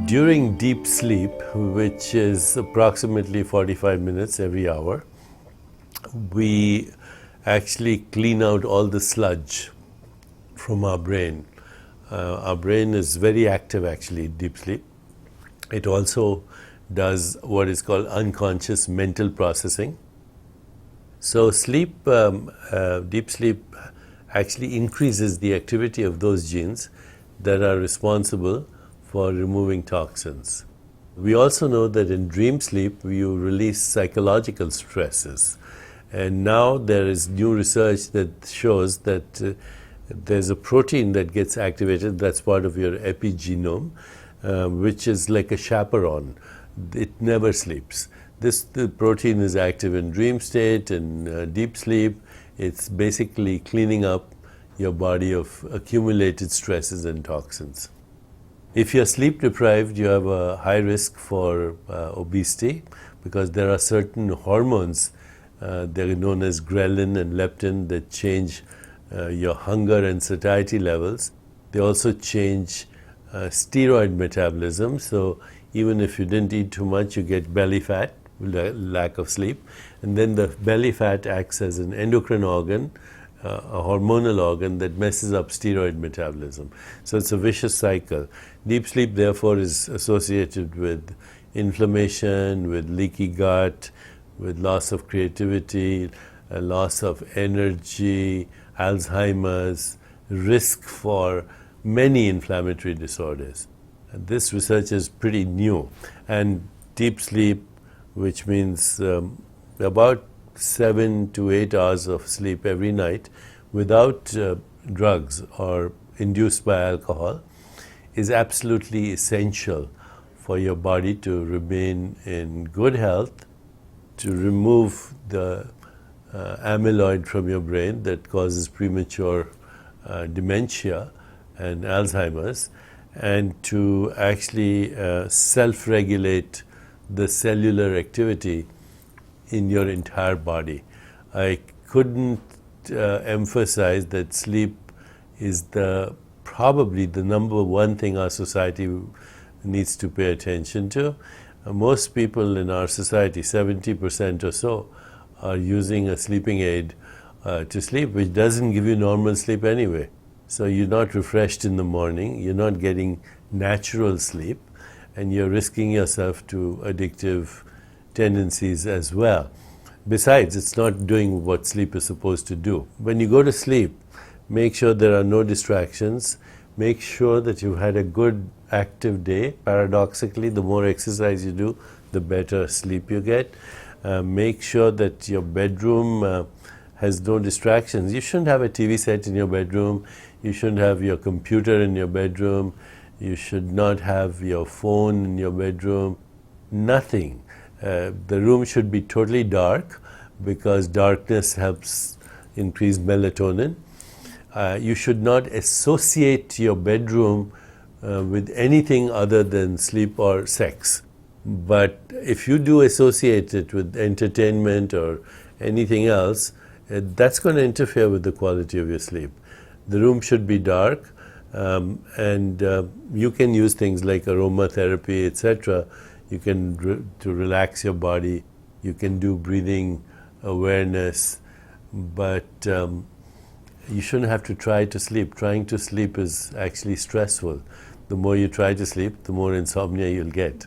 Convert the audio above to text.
During deep sleep, which is approximately 45 minutes every hour, we actually clean out all the sludge from our brain. Our brain is very active actually in deep sleep. It also does what is called unconscious mental processing. So deep sleep actually increases the activity of those genes that are responsible for removing toxins. We also know that in dream sleep you release psychological stresses, and now there is new research that shows that there's a protein that gets activated that's part of your epigenome, which is like a chaperone. It never sleeps. The protein is active in dream state and deep sleep. It's basically cleaning up your body of accumulated stresses and toxins. If you're sleep deprived, you have a high risk for obesity because there are certain hormones, they're known as ghrelin and leptin, that change your hunger and satiety levels. They also change steroid metabolism, so even if you didn't eat too much, you get belly fat, lack of sleep. And then the belly fat acts as an endocrine organ, a hormonal organ that messes up steroid metabolism. So it's a vicious cycle. Deep sleep, therefore, is associated with inflammation, with leaky gut, with loss of creativity, a loss of energy, Alzheimer's, risk for many inflammatory disorders. And this research is pretty new. And deep sleep, which means about 7 to 8 hours of sleep every night without drugs or induced by alcohol, is absolutely essential for your body to remain in good health, to remove the amyloid from your brain that causes premature dementia and Alzheimer's, and to actually self-regulate the cellular activity in your entire body. I couldn't emphasize that sleep is probably the number one thing our society needs to pay attention to. Most people in our society, 70% or so, are using a sleeping aid to sleep, which doesn't give you normal sleep anyway. So you're not refreshed in the morning, you're not getting natural sleep, and you're risking yourself to addictive tendencies as well. Besides, it's not doing what sleep is supposed to do. When you go to sleep, make sure there are no distractions. Make sure that you've had a good active day. Paradoxically, the more exercise you do, the better sleep you get. Make sure that your bedroom has no distractions. You shouldn't have a TV set in your bedroom. You shouldn't have your computer in your bedroom. You should not have your phone in your bedroom. Nothing. The room should be totally dark because darkness helps increase melatonin. You should not associate your bedroom with anything other than sleep or sex. But if you do associate it with entertainment or anything else, that's going to interfere with the quality of your sleep. The room should be dark, and you can use things like aromatherapy, etc. You can to relax your body. You can do breathing awareness, but you shouldn't have to try to sleep. Trying to sleep is actually stressful. The more you try to sleep, the more insomnia you'll get.